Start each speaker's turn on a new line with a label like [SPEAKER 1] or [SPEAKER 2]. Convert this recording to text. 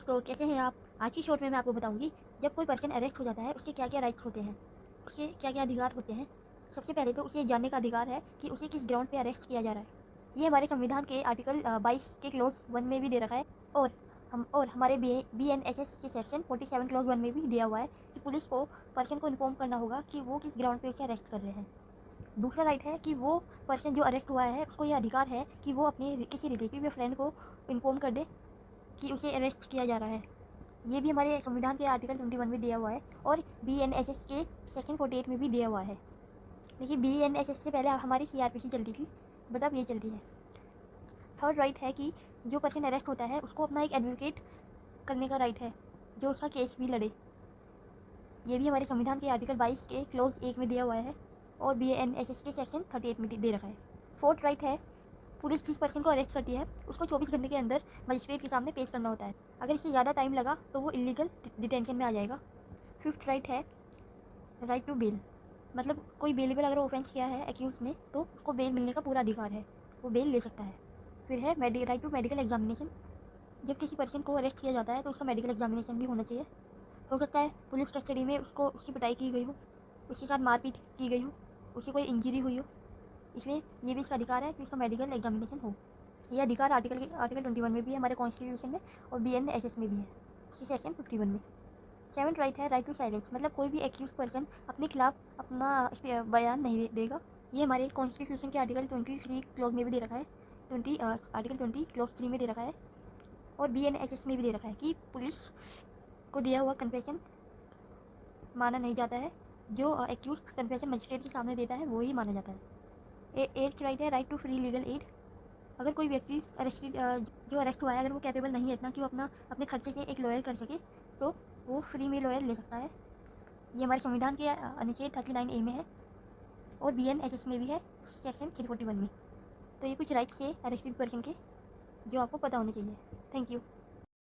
[SPEAKER 1] तो कैसे हैं आप? आज की शॉर्ट में मैं आपको बताऊंगी जब कोई पर्सन अरेस्ट हो जाता है उसके क्या क्या राइट्स होते हैं, उसके क्या क्या अधिकार होते हैं। सबसे पहले तो उसे जानने का अधिकार है कि उसे किस ग्राउंड पे अरेस्ट किया जा रहा है। ये हमारे संविधान के आर्टिकल 22 के क्लोज 1 में भी दे रखा है और हमारे BNSS के सेक्शन 47 क्लोज 1 में भी दिया हुआ है कि पुलिस को पर्सन को इन्फॉर्म करना होगा कि वो किस ग्राउंड पे उसे अरेस्ट कर रहे हैं। दूसरा राइट है कि वो पर्सन जो अरेस्ट हुआ है उसको ये अधिकार है कि वो अपने किसी रिलेटिव या फ्रेंड को इन्फॉर्म कर दे कि उसे अरेस्ट किया जा रहा है। ये भी हमारे संविधान के आर्टिकल 21 में दिया हुआ है और BNSS के सेक्शन 48 में भी दिया हुआ है। देखिए BNSS से पहले हमारी CRPC चलती थी, बट अब ये चलती है। थर्ड राइट है कि जो पर्सन अरेस्ट होता है उसको अपना एक एडवोकेट करने का राइट है जो उसका केस भी लड़े। ये भी हमारे संविधान के आर्टिकल 22 के क्लोज 1 में दिया हुआ है और BNSS के सेक्शन 38 में दे रखा है। फोर्थ राइट है पुलिस जिस पर्सन को अरेस्ट करती है उसको 24 घंटे के अंदर मजिस्ट्रेट के सामने पेश करना होता है। अगर इससे ज़्यादा टाइम लगा तो वो इलीगल डिटेंशन में आ जाएगा। फिफ्थ राइट है राइट टू बेल, मतलब कोई बेलेबल अगर ऑफेंस किया है एक्यूज ने तो उसको बेल मिलने का पूरा अधिकार है, वो बेल ले सकता है। फिर है राइट टू मेडिकल एग्जामिनेशन, जब किसी पर्सन को अरेस्ट किया जाता है तो उसका मेडिकल एग्जामिनेशन भी होना चाहिए। हो सकता है पुलिस कस्टडी में उसको उसकी पिटाई की गई हो, उसके साथ मारपीट की गई हो, उसे कोई इंजरी हुई हो, इसलिए ये भी इसका अधिकार है कि उसका मेडिकल एग्जामिनेशन हो। यह अधिकार आर्टिकल 21 में भी है हमारे कॉन्स्टिट्यूशन में और BNSS में भी है, इसकी सेक्शन 51 में। सेवन्थ राइट है राइट टू साइलेंस, मतलब कोई भी एक्यूज पर्सन अपने खिलाफ अपना बयान नहीं देगा। ये हमारे कॉन्स्टिट्यूशन के आर्टिकल 23 क्लॉज में भी दे रखा है, आर्टिकल 20 क्लॉज 3 में दे रखा है और BNSS में भी दे रखा है कि पुलिस को दिया हुआ कन्फेशन माना नहीं जाता है, जो एक्यूज कन्फेशन मजिस्ट्रेट के सामने देता है वो ही माना जाता है। एट्थ राइट है right to free legal aid, अगर कोई व्यक्ति जो अरेस्ट हुआ है अगर वो कैपेबल नहीं है इतना कि वो अपने खर्चे से एक लॉयर कर सके तो वो फ्री में लॉयर ले सकता है। ये हमारे संविधान के अनुच्छेद 39A में है और BNSS में भी है, सेक्शन 341 में। तो ये कुछ राइट्स है अरेस्टेड पर्सन के जो आपको पता होने चाहिए। Thank you.